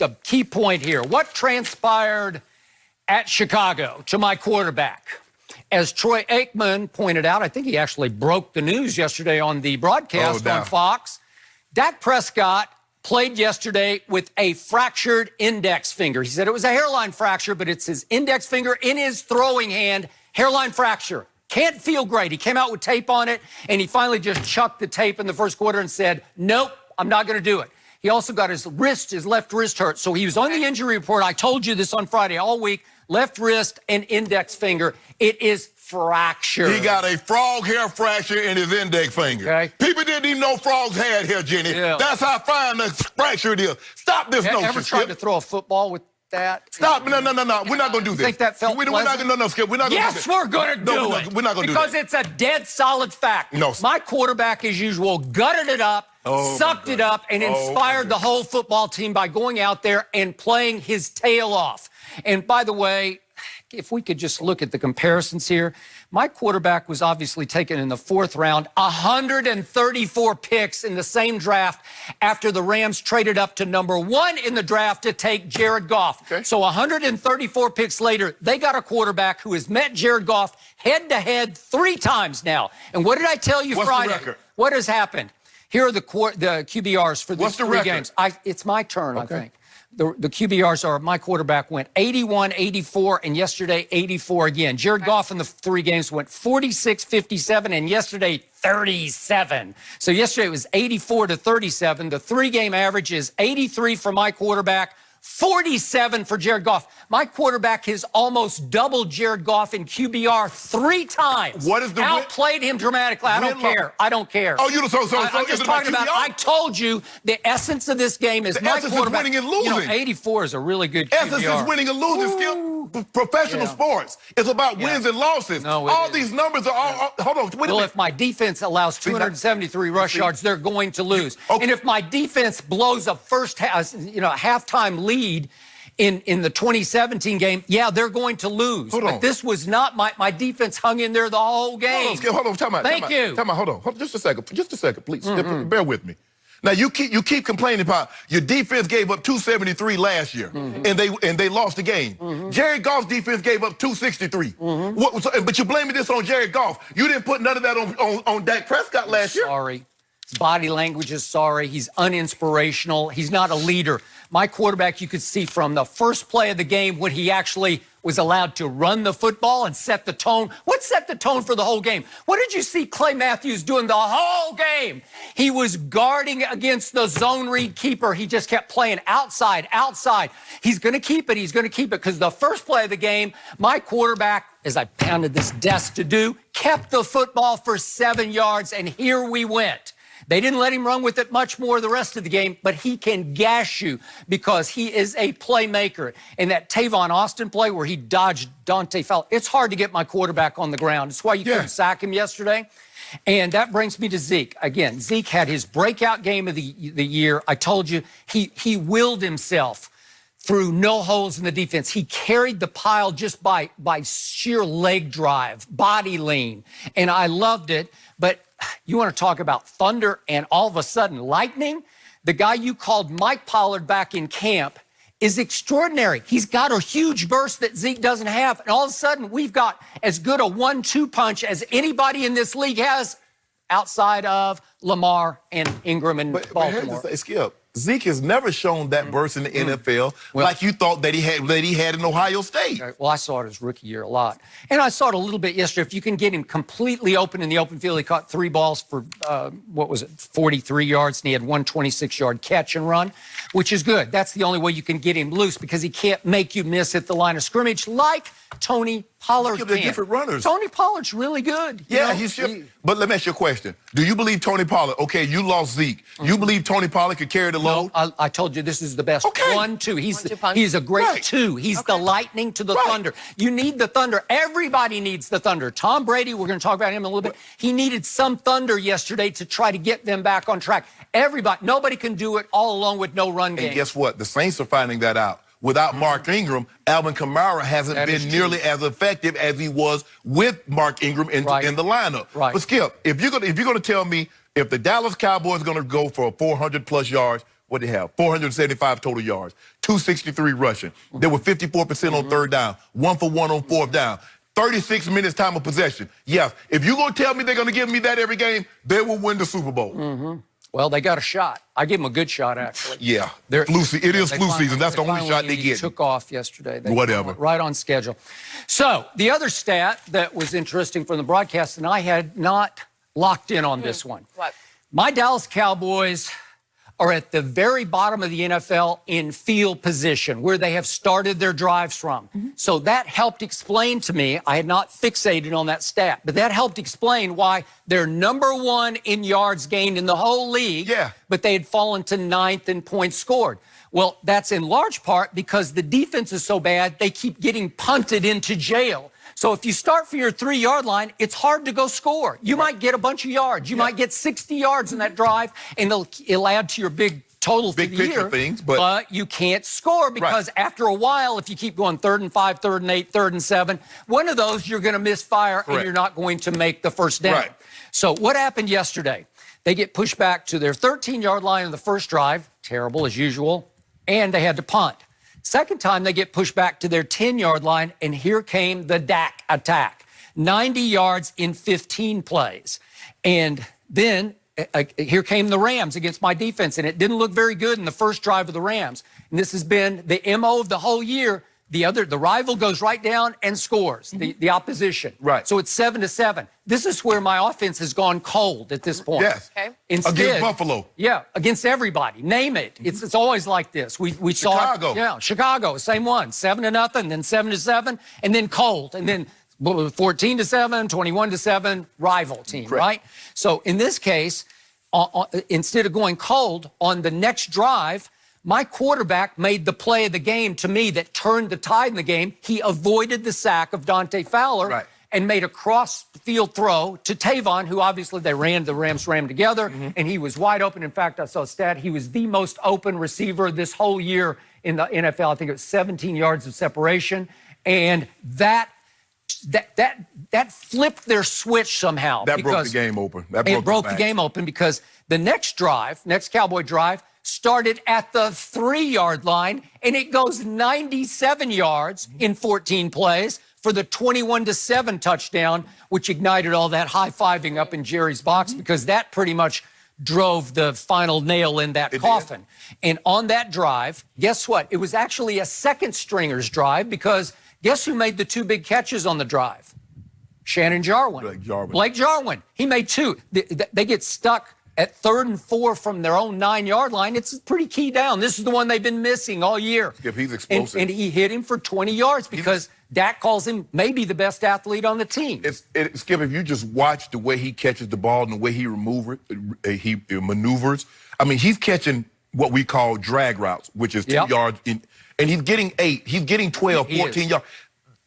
the key point here. What transpired at Chicago to my quarterback? As Troy Aikman pointed out, I think he actually broke the news yesterday on the broadcast on Fox. Dak Prescott played yesterday with a fractured index finger. He said it was a hairline fracture, but it's his index finger in his throwing hand, hairline fracture. Can't feel great. He came out with tape on it, and he finally just chucked the tape in the first quarter and said, nope, I'm not going to do it. He also got his left wrist hurt. So he was on the injury report. I told you this on Friday all week. Left wrist and index finger. It is fractured. He got a frog hair fracture in his index finger. Okay. People didn't even know frogs had hair, Jenny. Yeah. That's how fine the fracture it is. Stop this notion, Ever tried to throw a football with that? Stop. No. We're not going to do this. Think that felt we're not going to, Skip. We're not going to do this. Yes, we're going to do it. We're not going to do because it's a dead solid fact. No. My quarterback, as usual, gutted it up, sucked it up, and inspired the whole football team by going out there and playing his tail off. And by the way, if we could just look at the comparisons here, my quarterback was obviously taken in the 4th round, 134 picks in the same draft after the Rams traded up to number 1 in the draft to take Jared Goff. Okay. So 134 picks later, they got a quarterback who has met Jared Goff head-to-head 3 times now. And what did I tell you Friday? What's the record? What has happened? Here are the QBRs for these 3 games. It's my turn, I think. The QBRs are, my quarterback went 81, 84, and yesterday 84 again. Jared Goff in the 3 games went 46, 57, and yesterday 37. So yesterday it was 84 to 37. The 3-game average is 83 for my quarterback, 47 for Jared Goff. My quarterback has almost doubled Jared Goff in QBR 3 times. What is the outplayed him dramatically? I don't care. I don't care. Oh, I'm just talking about. I told you the essence of this game is my quarterback. Is winning and losing. You know, 84 is a really good QBR. Essence is winning and losing. Skip. Professional sports. It's about wins and losses. No, all these numbers are all. Hold on. Wait a minute. Well, if my defense allows 273 rush yards, they're going to lose. And if my defense blows a halftime lead in the 2017 game, they're going to lose. But this was not my defense hung in there the whole game. Hold on. Time out. Thank you. Hold on. Just a second, please. Bear with me. Now you keep complaining about your defense gave up 273 last year, and they lost the game. Jared Goff's defense gave up 263. But you're blaming this on Jared Goff. You didn't put none of that on Dak Prescott last year. Sorry. His body language is sorry. He's uninspirational. He's not a leader. My quarterback, you could see from the first play of the game when he actually was allowed to run the football and set the tone. What set the tone for the whole game? What did you see Clay Matthews doing the whole game? He was guarding against the zone read keeper. He just kept playing outside. He's going to keep it. He's going to keep it because the first play of the game, my quarterback, as I pounded this desk to do, kept the football for 7 yards, and here we went. They didn't let him run with it much more the rest of the game, but he can gash you because he is a playmaker. And that Tavon Austin play where he dodged Dante Fowler, it's hard to get my quarterback on the ground. It's why you couldn't sack him yesterday. And that brings me to Zeke. Again, Zeke had his breakout game of the year. I told you, he willed himself through no holes in the defense. He carried the pile just by sheer leg drive, body lean, and I loved it. But you want to talk about thunder and all of a sudden lightning? The guy you called Mike Pollard back in camp is extraordinary. He's got a huge burst that Zeke doesn't have. And all of a sudden, we've got as good a 1-2 punch as anybody in this league has outside of Lamar and Ingram and Baltimore. But Skip, Zeke has never shown that burst in the NFL like you thought that he had in Ohio State. Okay. Well, I saw it his rookie year a lot. And I saw it a little bit yesterday. If you can get him completely open in the open field, he caught 3 balls for, 43 yards, and he had 126-yard catch and run, which is good. That's the only way you can get him loose because he can't make you miss at the line of scrimmage like Tony Pollard can. They're different runners. Tony Pollard's really good. Yeah, but let me ask you a question. Do you believe Tony Pollard, okay, you lost Zeke. You believe Tony Pollard could carry the load? No, I told you this is the best 1-2. He's a great 2. He's the lightning to the thunder. You need the thunder. Everybody needs the thunder. Tom Brady, we're going to talk about him in a little bit. He needed some thunder yesterday to try to get them back on track. Nobody can do it all alone with no run game. And guess what? The Saints are finding that out. Without Mark Ingram, Alvin Kamara hasn't been nearly as effective as he was with Mark Ingram in the lineup. Right. But Skip, if you're going to tell me if the Dallas Cowboys are going to go for 400-plus yards what they have, 475 total yards, 263 rushing. They were 54% on third down, 1 for 1 on fourth down. 36 minutes time of possession. Yes, if you're going to tell me they're going to give me that every game, they will win the Super Bowl. Well, they got a shot. I give them a good shot, actually. Yeah, it is flu season. That's the only shot they get. Took off yesterday. Whatever. Right on schedule. So the other stat that was interesting from the broadcast, and I had not locked in on this one. What? My Dallas Cowboys are at the very bottom of the NFL in field position, where they have started their drives from. So that helped explain to me, I had not fixated on that stat, but that helped explain why they're #1 in yards gained in the whole league, but they had fallen to 9th in points scored. Well, that's in large part because the defense is so bad, they keep getting punted into jail. So if you start from your 3-yard line, it's hard to go score. You might get a bunch of yards. You might get 60 yards in that drive, and it'll add to your big total for the year. Things, but you can't score because after a while, if you keep going 3rd and 5, 3rd and 8, 3rd and 7, one of those you're going to misfire and you're not going to make the first down. So what happened yesterday? They get pushed back to their 13-yard line in the first drive, terrible as usual, and they had to punt. Second time, they get pushed back to their 10-yard line, and here came the Dak attack. 90 yards in 15 plays. And then here came the Rams against my defense, and it didn't look very good in the first drive of the Rams. And this has been the MO of the whole year. The rival goes right down and scores, the opposition. So it's 7-7. This is where my offense has gone cold at this point. Instead, against Buffalo. Against everybody. Name it. It's always like this. We saw Chicago. Chicago, same one. 7-0, then 7-7, and then cold, and then 14-7, 21-7, rival team, right? So in this case, instead of going cold on the next drive, my quarterback made the play of the game to me that turned the tide in the game. He avoided the sack of Dante Fowler and made a cross-field throw to Tavon, who obviously the Rams ran together, and he was wide open. In fact, I saw a stat. He was the most open receiver this whole year in the NFL. I think it was 17 yards of separation. And that flipped their switch somehow. That broke the game open. It broke the game open because the next Cowboy drive, started at the 3-yard line, and it goes 97 yards in 14 plays for the 21-7 touchdown, which ignited all that high-fiving up in Jerry's box because that pretty much drove the final nail in that coffin. And on that drive, guess what? It was actually a second stringer's drive because guess who made the 2 big catches on the drive? Shannon Jarwin. Blake Jarwin. He made 2. They get stuck at 3rd and 4 from their own 9-yard line. It's a pretty key down. This is the one they've been missing all year. Skip, he's explosive. And he hit him for 20 yards because Dak calls him maybe the best athlete on the team. Skip, if you just watch the way he catches the ball and the way he maneuvers, I mean, he's catching what we call drag routes, which is 10 yards. And he's getting 8. He's getting 12, 14 yards.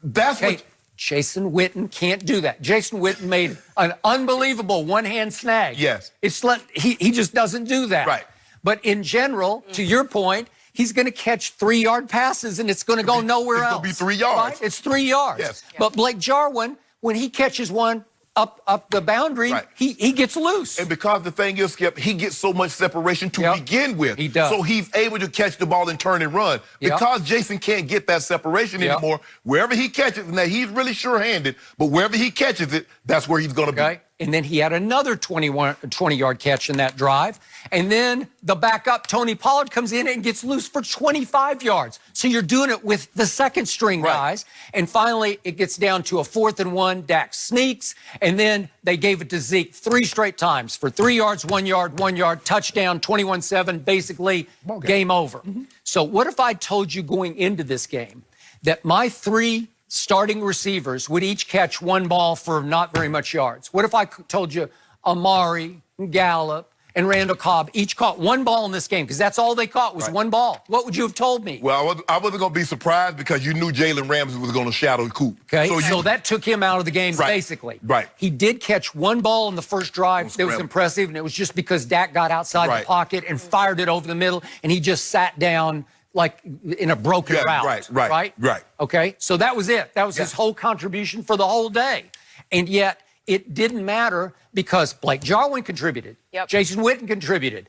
That's what... Jason Witten can't do that. Jason Witten made an unbelievable one-hand snag. He just doesn't do that. But in general, to your point, he's going to catch 3-yard passes, and it's going to go nowhere else. It's going to be 3 yards. It's 3 yards. But Blake Jarwin, when he catches one up the boundary, he gets loose. And because the thing is, Skip, he gets so much separation to begin with. He does. So he's able to catch the ball and turn and run. Because Jason can't get that separation anymore, wherever he catches it, now he's really sure-handed, but wherever he catches it, that's where he's going to be. And then he had another 20-yard catch in that drive. And then the backup, Tony Pollard, comes in and gets loose for 25 yards. So you're doing it with the second string guys. And finally, it gets down to a 4th and 1. Dak sneaks. And then they gave it to Zeke 3 straight times for 3 yards, 1 yard, 1 yard, touchdown, 21-7, basically game over. So what if I told you going into this game that my 3 starting receivers would each catch 1 ball for not very much yards? What if I told you Amari, Gallup, and Randall Cobb each caught 1 ball in this game? Because that's all they caught was 1 ball. What would you have told me? Well, I wasn't going to be surprised because you knew Jalen Ramsey was going to shadow Coop. So that took him out of the game, basically. He did catch 1 ball in the first drive. That was impressive, and it was just because Dak got outside the pocket and fired it over the middle, and he just sat down like in a broken route. Okay, so that was it. That was his whole contribution for the whole day. And yet it didn't matter because Blake Jarwin contributed. Jason Witten contributed.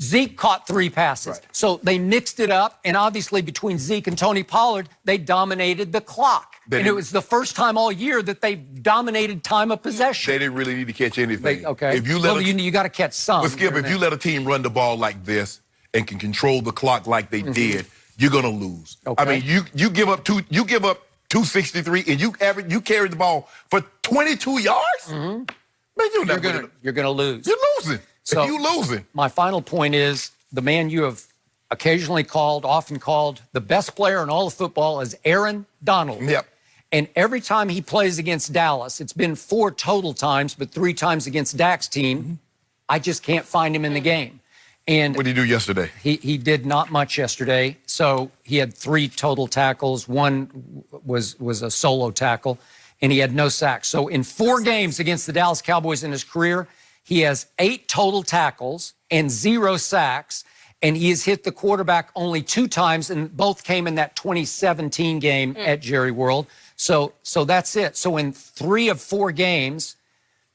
Zeke caught 3 passes. Right. So they mixed it up, and obviously between Zeke and Tony Pollard, they dominated the clock. And it was the first time all year that they dominated time of possession. They didn't really need to catch anything. Okay. If you let you got to catch some. But Skip, if you let a team run the ball like this and can control the clock like they did, you're gonna lose. Okay. I mean, you give up 263 and you carry the ball for 22 yards. Man, you're gonna lose. You're losing. So you losing. My final point is the man you have occasionally often called the best player in all of football is Aaron Donald. Yep. And every time he plays against Dallas, it's been 4 total times, but 3 times against Dak's team, I just can't find him in the game. And what did he do yesterday? He did not much yesterday. So he had 3 total tackles. 1 was a solo tackle, and he had no sacks. So in 4 games against the Dallas Cowboys in his career, he has 8 total tackles and 0 sacks, and he has hit the quarterback only 2 times, and both came in that 2017 game at Jerry World. So that's it. So in 3 of 4 games,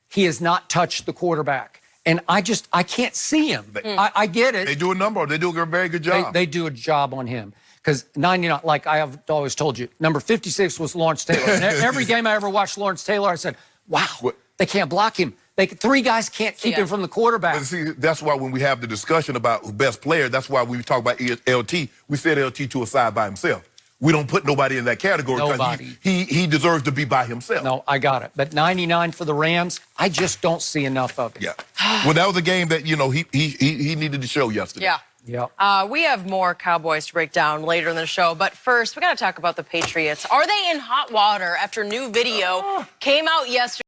he has not touched the quarterback. And I can't see him. I get it. They do a number. They do a very good job. They do a job on him. Because 99, like I have always told you, number 56 was Lawrence Taylor. And every game I ever watched Lawrence Taylor, I said, wow, they can't block him. 3 guys can't keep him from the quarterback. But see, that's why when we have the discussion about best player, that's why we talk about LT, we set LT to a side by himself. We don't put nobody in that category. Nobody. He deserves to be by himself. No, I got it. But 99 for the Rams, I just don't see enough of it. Yeah. Well, that was a game that, he needed to show yesterday. Yeah. We have more Cowboys to break down later in the show, but first, we got to talk about the Patriots. Are they in hot water after new video came out yesterday?